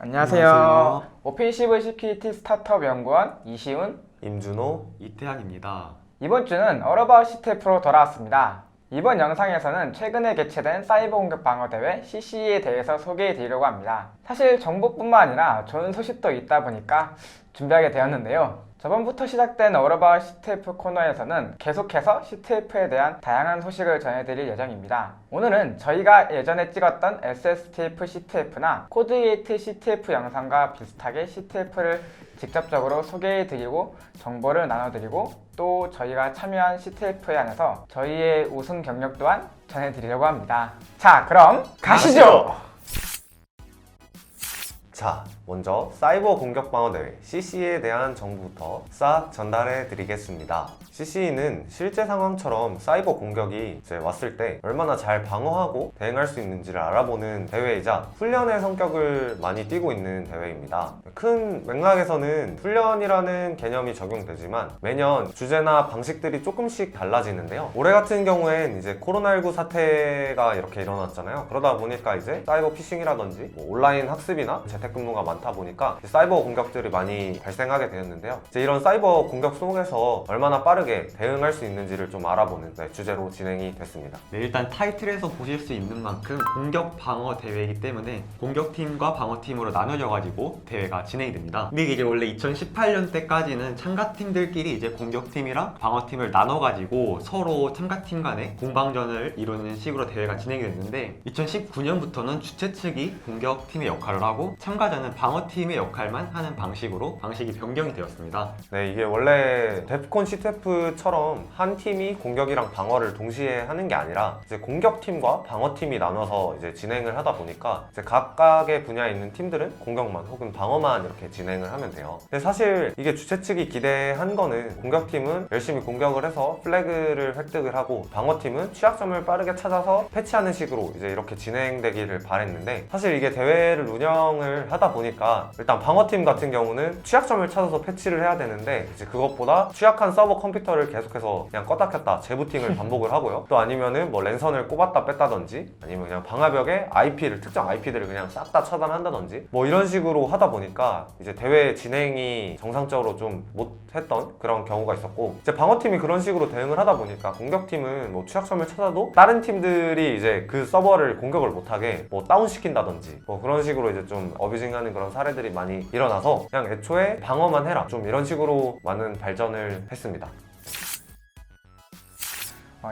안녕하세요. 안녕하세요. 오펜시브 시큐리티 스타트업 연구원 이시훈, 임준호, 이태한입니다. 이번 주는 얼어바웃 CTF로 돌아왔습니다. 이번 영상에서는 최근에 개최된 사이버 공격 방어 대회 CC에 대해서 소개해 드리려고 합니다. 사실 정보뿐만 아니라 좋은 소식도 있다 보니까 준비하게 되었는데요. 저번부터 시작된 얼어바웃 CTF 코너에서는 계속해서 CTF에 대한 다양한 소식을 전해드릴 예정입니다. 오늘은 저희가 예전에 찍었던 SSTF CTF나 코드게이트 CTF 영상과 비슷하게 CTF를 직접적으로 소개해드리고 정보를 나눠드리고 또 저희가 참여한 CTF에 한해서 저희의 우승 경력 또한 전해드리려고 합니다. 자, 그럼 가시죠! 자, 먼저 사이버 공격 방어 대회 CC에 대한 정보부터 싹 전달해 드리겠습니다. CC는 실제 상황처럼 사이버 공격이 이제 왔을 때 얼마나 잘 방어하고 대응할 수 있는지를 알아보는 대회이자 훈련의 성격을 많이 띠고 있는 대회입니다. 큰 맥락에서는 훈련이라는 개념이 적용되지만 매년 주제나 방식들이 조금씩 달라지는데요. 올해 같은 경우엔 이제 코로나19 사태가 이렇게 일어났잖아요. 그러다 보니까 이제 사이버 피싱이라든지 온라인 학습이나 재택근무가 많다 보니까 사이버 공격들이 많이 발생하게 되었는데요. 이제 이런 사이버 공격 속에서 얼마나 빠르게 대응할 수 있는지를 좀 알아보는 주제로 진행이 됐습니다. 네, 일단 타이틀에서 보실 수 있는 만큼 공격 방어 대회이기 때문에 공격팀과 방어팀으로 나눠져 가지고 대회가 진행이 됩니다. 근데 이게 원래 2018년 때까지는 참가팀들끼리 이제 공격팀이랑 방어팀을 나눠 가지고 서로 참가팀 간에 공방전을 이루는 식으로 대회가 진행이 됐는데 2019년부터는 주최 측이 공격팀의 역할을 하고 참가자는 방어팀의 역할만 하는 방식이 변경이 되었습니다. 네, 이게 원래 데프콘 CTF처럼 한 팀이 공격이랑 방어를 동시에 하는 게 아니라 이제 공격팀과 방어팀이 나눠서 이제 진행을 하다 보니까 이제 각각의 분야에 있는 팀들은 공격만 혹은 방어만 이렇게 진행을 하면 돼요. 근데 사실 이게 주최 측이 기대한 거는 공격팀은 열심히 공격을 해서 플래그를 획득을 하고 방어팀은 취약점을 빠르게 찾아서 패치하는 식으로 이제 이렇게 진행되기를 바랬는데 사실 이게 대회를 운영을 하다 보니까 일단 방어팀 같은 경우는 취약점을 찾아서 패치를 해야 되는데 이제 그것보다 취약한 서버 컴퓨터를 계속해서 그냥 껐다 켰다 재부팅을 반복을 하고요. 또 아니면은 뭐 랜선을 꼽았다 뺐다든지 아니면 그냥 방화벽에 특정 IP들을 그냥 싹 다 차단한다든지 뭐 이런 식으로 하다 보니까 이제 대회 진행이 정상적으로 좀 못했던 그런 경우가 있었고 이제 방어팀이 그런 식으로 대응을 하다 보니까 공격팀은 뭐 취약점을 찾아도 다른 팀들이 이제 그 서버를 공격을 못하게 뭐 다운시킨다든지 뭐 그런 식으로 이제 좀 어뷰징하는 그런 사례들이 많이 일어나서 그냥 애초에 방어만 해라 좀 이런 식으로 많은 발전을 했습니다.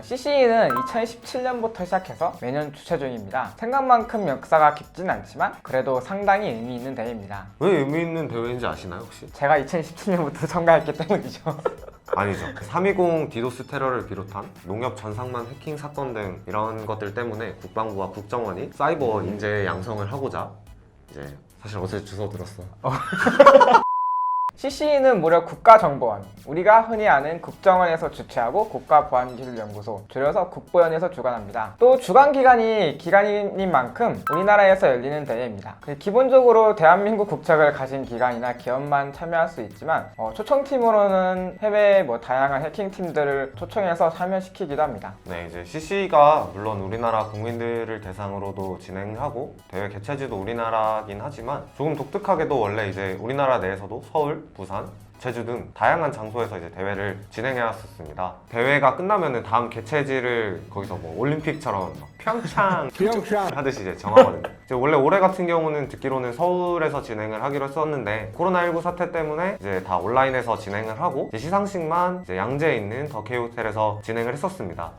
CC는 2017년부터 시작해서 매년 주최 중입니다. 생각만큼 역사가 깊진 않지만 그래도 상당히 의미 있는 대회입니다. 왜 의미 있는 대회인지 아시나요 혹시? 제가 2017년부터 참가했기 때문이죠. 아니죠. 320 디도스 테러를 비롯한 농협 전상만 해킹 사건 등 이런 것들 때문에 국방부와 국정원이 사이버 인재 양성을 하고자 이제 사실 어제 주워 들었어. CC는 무려 국가정보원, 우리가 흔히 아는 국정원에서 주최하고 국가보안기술연구소, 줄여서 국보연에서 주관합니다. 또 기관인 만큼 우리나라에서 열리는 대회입니다. 기본적으로 대한민국 국적을 가진 기관이나 기업만 참여할 수 있지만 초청팀으로는 해외 다양한 해킹팀들을 초청해서 참여시키기도 합니다. 네, 이제 CC가 물론 우리나라 국민들을 대상으로도 진행하고 대회 개최지도 우리나라긴 하지만 조금 독특하게도 원래 이제 우리나라 내에서도 서울, 부산, 제주 등 다양한 장소에서 이제 대회를 진행해왔었습니다. 대회가 끝나면은 다음 개최지를 거기서 뭐 올림픽처럼 평창 하듯이 이제 정하거든요. 이제 원래 올해 같은 경우는 듣기로는 서울에서 진행을 하기로 했었는데 코로나19 사태 때문에 이제 다 온라인에서 진행을 하고 이제 시상식만 이제 양재에 있는 더 K 호텔에서 진행을 했었습니다.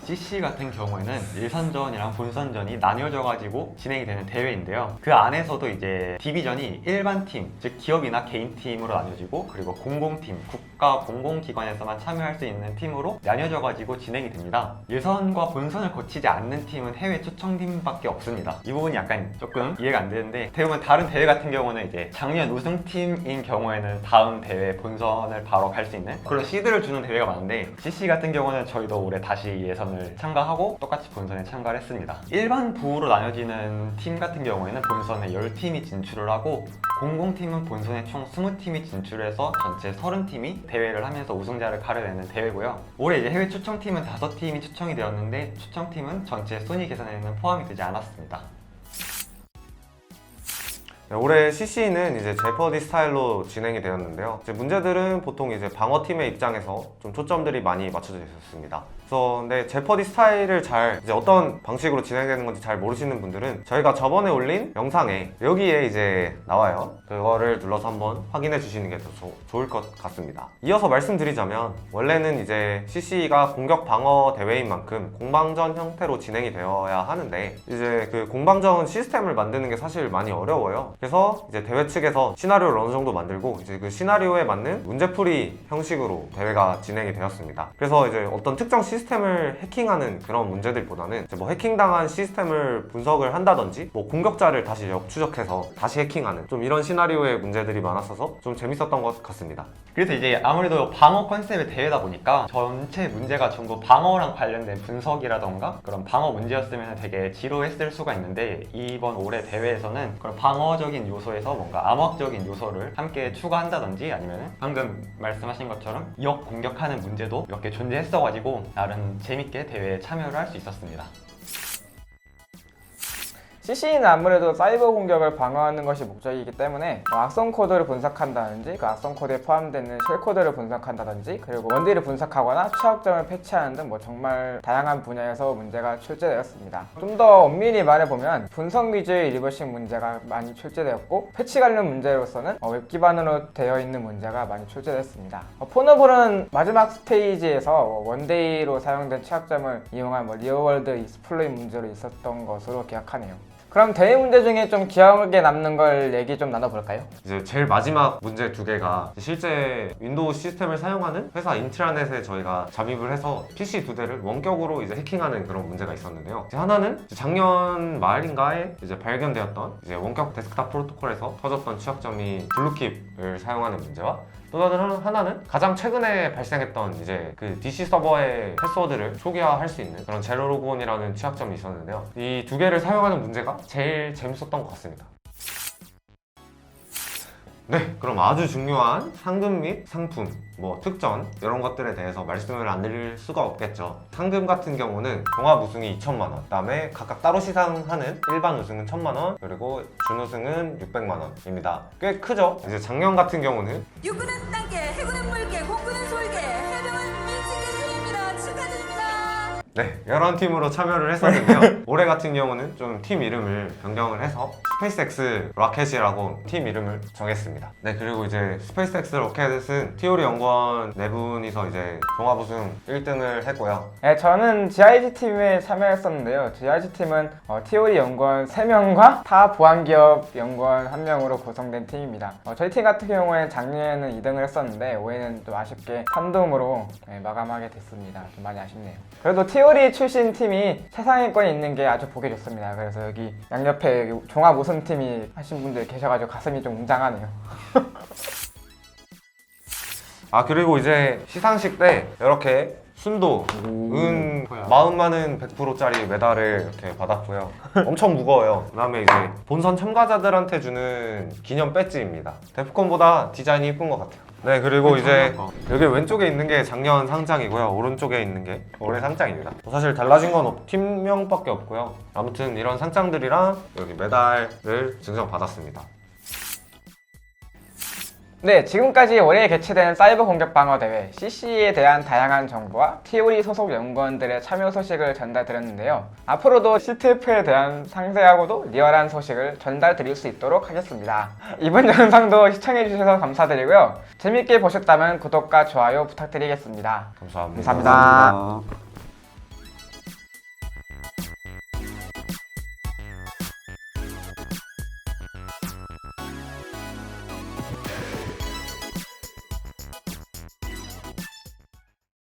CC 같은 경우에는 일선전이랑 본선전이 나뉘어져 가지고 진행이 되는 대회인데요. 그 안에서도 이제 디비전이 일반 팀, 즉 기업이나 개인 팀으로 나뉘어지고 그리고 공공팀, 국가 공공기관에서만 참여할 수 있는 팀으로 나뉘어져 가지고 진행이 됩니다. 예선과 본선을 거치지 않는 팀은 해외 초청팀밖에 없습니다. 이 부분이 약간 조금 이해가 안 되는데 대부분 다른 대회 같은 경우는 이제 작년 우승팀인 경우에는 다음 대회 본선을 바로 갈 수 있는 그런 시드를 주는 대회가 많은데 CC 같은 경우는 저희도 올해 다시 예선을 참가하고 똑같이 본선에 참가를 했습니다. 일반 부로 나뉘어지는 팀 같은 경우에는 본선에 10팀이 진출을 하고 공공팀은 본선에 총 20팀이 진출해서 전체 30팀이 대회를 하면서 우승자를 가려내는 대회고요. 올해 이제 해외 초청팀은 5팀이 초청이 되었는데 초청팀은 전체 순위 계산에는 포함이 되지 않았습니다. 네, 올해 CC는 이제 제퍼디 스타일로 진행이 되었는데요. 이제 문제들은 보통 이제 방어팀의 입장에서 좀 초점들이 많이 맞춰져 있었습니다. 그래서 근데 제퍼디 스타일을 잘 이제 어떤 방식으로 진행되는 건지 잘 모르시는 분들은 저희가 저번에 올린 영상에 여기에 이제 나와요. 그거를 눌러서 한번 확인해 주시는 게 더 좋을 것 같습니다. 이어서 말씀드리자면 원래는 이제 CC가 공격 방어 대회인 만큼 공방전 형태로 진행이 되어야 하는데 이제 그 공방전 시스템을 만드는 게 사실 많이 어려워요. 그래서 이제 대회 측에서 시나리오를 어느 정도 만들고 이제 그 시나리오에 맞는 문제풀이 형식으로 대회가 진행이 되었습니다. 그래서 이제 어떤 특정 시스템을 해킹하는 그런 문제들보다는 이제 뭐 해킹당한 시스템을 분석을 한다든지 뭐 공격자를 다시 역추적해서 다시 해킹하는 좀 이런 시나리오의 문제들이 많았어서 좀 재밌었던 것 같습니다. 그래서 이제 아무래도 방어 컨셉의 대회다 보니까 전체 문제가 전부 방어랑 관련된 분석이라던가 그런 방어 문제였으면 되게 지루했을 수가 있는데 이번 올해 대회에서는 그런 방어적인 요소에서 뭔가 암흑적인 요소를 함께 추가한다든지 아니면 방금 말씀하신 것처럼 역공격하는 문제도 몇 개 존재했어가지고 나름 재밌게 대회에 참여를 할 수 있었습니다. CC는 아무래도 사이버 공격을 방어하는 것이 목적이기 때문에 악성 코드를 분석한다든지 그 악성 코드에 포함되는 쉘 코드를 분석한다든지 그리고 원딜을 분석하거나 취약점을 패치하는 등 뭐 정말 다양한 분야에서 문제가 출제되었습니다. 좀 더 엄밀히 말해보면 분석 위주의 리버싱 문제가 많이 출제되었고 패치 관련 문제로서는 웹 기반으로 되어 있는 문제가 많이 출제됐습니다. 폰오블은 마지막 스테이지에서 원데이로 사용된 취약점을 이용한 리얼월드 익스플로잇 문제로 있었던 것으로 기억하네요. 그럼 대회 문제 중에 좀 기억에 남는 걸 얘기 좀 나눠볼까요? 이제 제일 마지막 문제 두 개가 실제 윈도우 시스템을 사용하는 회사 인트라넷에 저희가 잠입을 해서 PC 두 대를 원격으로 이제 해킹하는 그런 문제가 있었는데요. 이제 하나는 이제 작년 말인가에 이제 발견되었던 이제 원격 데스크탑 프로토콜에서 터졌던 취약점이 블루킵을 사용하는 문제와 또 다른 하나는 가장 최근에 발생했던 이제 그 DC 서버의 패스워드를 초기화할 수 있는 그런 제로 로그온이라는 취약점이 있었는데요. 이 두 개를 사용하는 문제가 제일 재밌었던 것 같습니다. 네, 그럼 아주 중요한 상금 및 상품, 뭐 특전 이런 것들에 대해서 말씀을 안 드릴 수가 없겠죠. 상금 같은 경우는 종합 우승이 2천만 원, 그다음에 각각 따로 시상하는 일반 우승은 1,000만 원, 그리고 준우승은 600만 원입니다. 꽤 크죠? 이제 작년 같은 경우는 육군은 땅개, 해군은 물개, 공군은 솔개, 해병은 미치겠습니다. 축하드립니다. 네, 여러 팀으로 참여를 했었는데요. 올해 같은 경우는 좀 팀 이름을 변경을 해서 스페이스X 로켓이라고 팀 이름을 정했습니다. 네, 그리고 이제 스페이스X 로켓은 티오리 연구원 네 분이서 이제 종합 우승 1등을 했고요. 네, 저는 GIG 팀에 참여했었는데요. GIG 팀은 티오리 연구원 3명과 타 보안기업 연구원 1명으로 구성된 팀입니다. 저희 팀 같은 경우에는 작년에는 2등을 했었는데 올해는 좀 아쉽게 3등으로 마감하게 됐습니다. 좀 많이 아쉽네요. 그래도 티오리 출신 팀이 최상위권에 있는 게 아주 보기 좋습니다. 그래서 여기 양옆에 여기 종합 우승팀이 하신 분들 계셔가지고 가슴이 좀 웅장하네요. 아, 그리고 이제 시상식 때 이렇게 순도, 은, 마음 많은 100%짜리 메달을 이렇게 받았고요. 엄청 무거워요. 그 다음에 이제 본선 참가자들한테 주는 기념 배지입니다. 데프콘보다 디자인이 예쁜 것 같아요. 네, 그리고 이제 여기 왼쪽에 있는 게 작년 상장이고요. 오른쪽에 있는 게 올해 상장입니다. 사실 달라진 건 팀명밖에 없고요. 아무튼 이런 상장들이랑 여기 메달을 증정받았습니다. 네, 지금까지 올해 개최된 사이버 공격 방어 대회 CC에 대한 다양한 정보와 TO리 소속 연구원들의 참여 소식을 전달드렸는데요. 앞으로도 CTF에 대한 상세하고도 리얼한 소식을 전달드릴 수 있도록 하겠습니다. 이번 영상도 시청해주셔서 감사드리고요. 재밌게 보셨다면 구독과 좋아요 부탁드리겠습니다. 감사합니다. 감사합니다.